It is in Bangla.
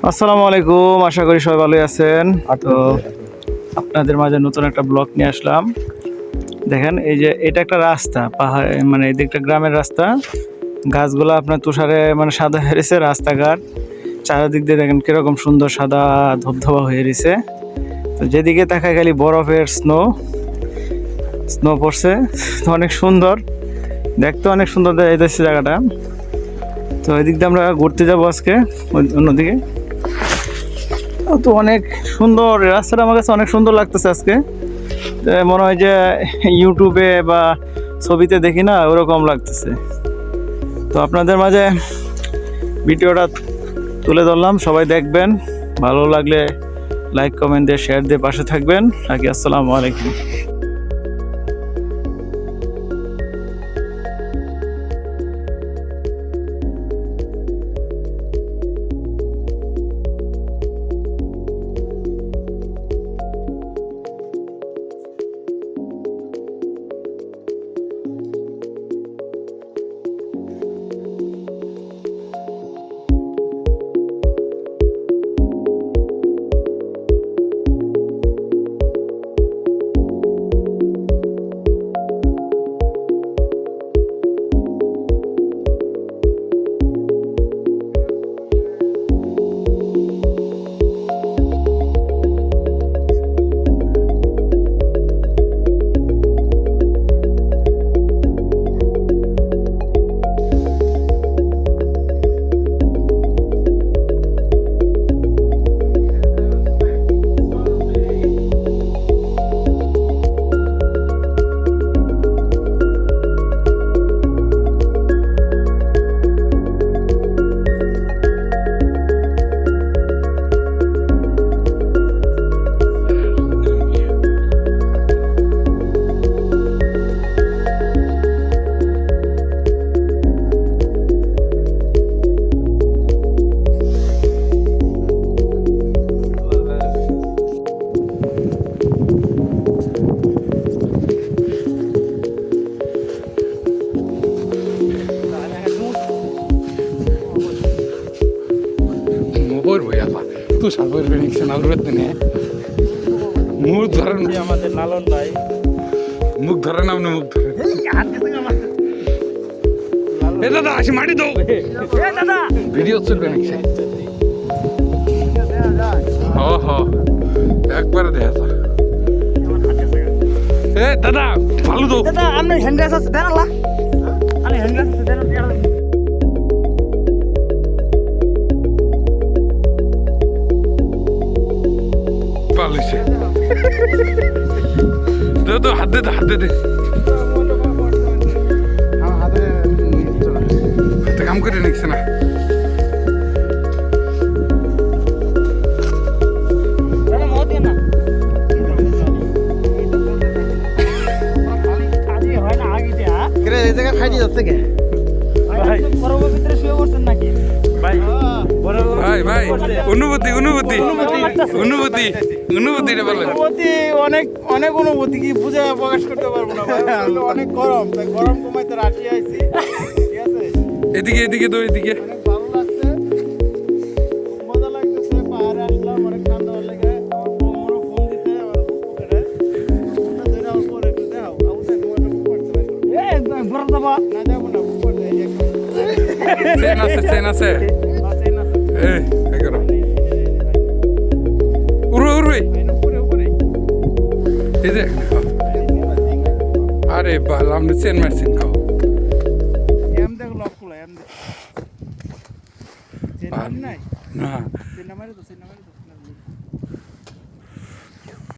আসসালামু আলাইকুম, আশা করি সবাই ভালো আছেন। তো আপনাদের মাঝে নতুন একটা ব্লগ নিয়ে আসলাম। দেখেন এই যে এটা একটা রাস্তা, পাহাড় মানে এই একটা গ্রামের রাস্তা। গাছগুলো আপনার তুষারে মানে সাদা হয়ে রয়েছে, রাস্তাঘাট চারিদিক দিয়ে দেখেন কিরকম সুন্দর সাদা ধবধবা হয়ে রয়েছে। তো যেদিকে তাকায় খালি বরফের স্নো স্নো পড়ছে, তো অনেক সুন্দর দেখতে, অনেক সুন্দর যাচ্ছে জায়গাটা। তো এদিক দিয়ে আমরা ঘুরতে যাবো আজকে অন্যদিকে। তো অনেক সুন্দর রাস্তাটা, আমার কাছে অনেক সুন্দর লাগতেছে আজকে। মনে হয় যে ইউটিউবে বা ছবিতে দেখি না, ওরকম লাগতেছে। তো আপনাদের মাঝে ভিডিওটা তুলে ধরলাম, সবাই দেখবেন। ভালো লাগলে লাইক কমেন্ট দিয়ে শেয়ার দিয়ে পাশে থাকবেন। আসসালামু আলাইকুম। তুষার পড়বে নিচ্ছে না উড়তে নে মুখ ধরেন আমাদের লালন ভাই, মুখ ধরেন আপনি মুখ ধরেন। এ দাদা আসি মাটি দাও, ভিডিও চলবে নিচ্ছে। হ হ একবারে দেখা যা। এ দাদা ভালো দাও দাদা, আপনি হ্যান্ড গ্লাস আছে দেন আল্লাহ, আরে হ্যান্ড গ্লাস আছে দেন। পালিছে দাদা হাত দে হাত দে হাতে কাম করে নিচ্ছে না। ভাই ভাই অনুভূতি অনুভূতি অনুভূতি অনুভূতি রে বলেন। অনেক অনেক অনুভূতি কি বুঝে প্রকাশ করতে পারবো না ভাই। অনেক গরম, তাই গরম কমাইতে রাশি আইছি। ঠিক আছে, এদিকে এদিকে তো এদিকে অনেক ভালো লাগছে, খুব মজা লাগতেছে। পাহাড়ে আসলাম, অনেক ঠান্ডা লাগে। আমার বউমরও ফোন দিছে, আমার পুকুরে ফোনটা ধরে অল্প একটু দেখাও। আউসে তোমারটা পুকুর চলে ঘর যাবা না, যাবো না পুকুর, এই যে চেন আছে চেন আছে। এই এগারো উড়বে উড়বে এই যে। আরে বাল আপনি চেন মারছেন খাও। এম দেখ লক খুলে, এম দেখ চেন নাই না চেন নামারে তো চেন নামারে তো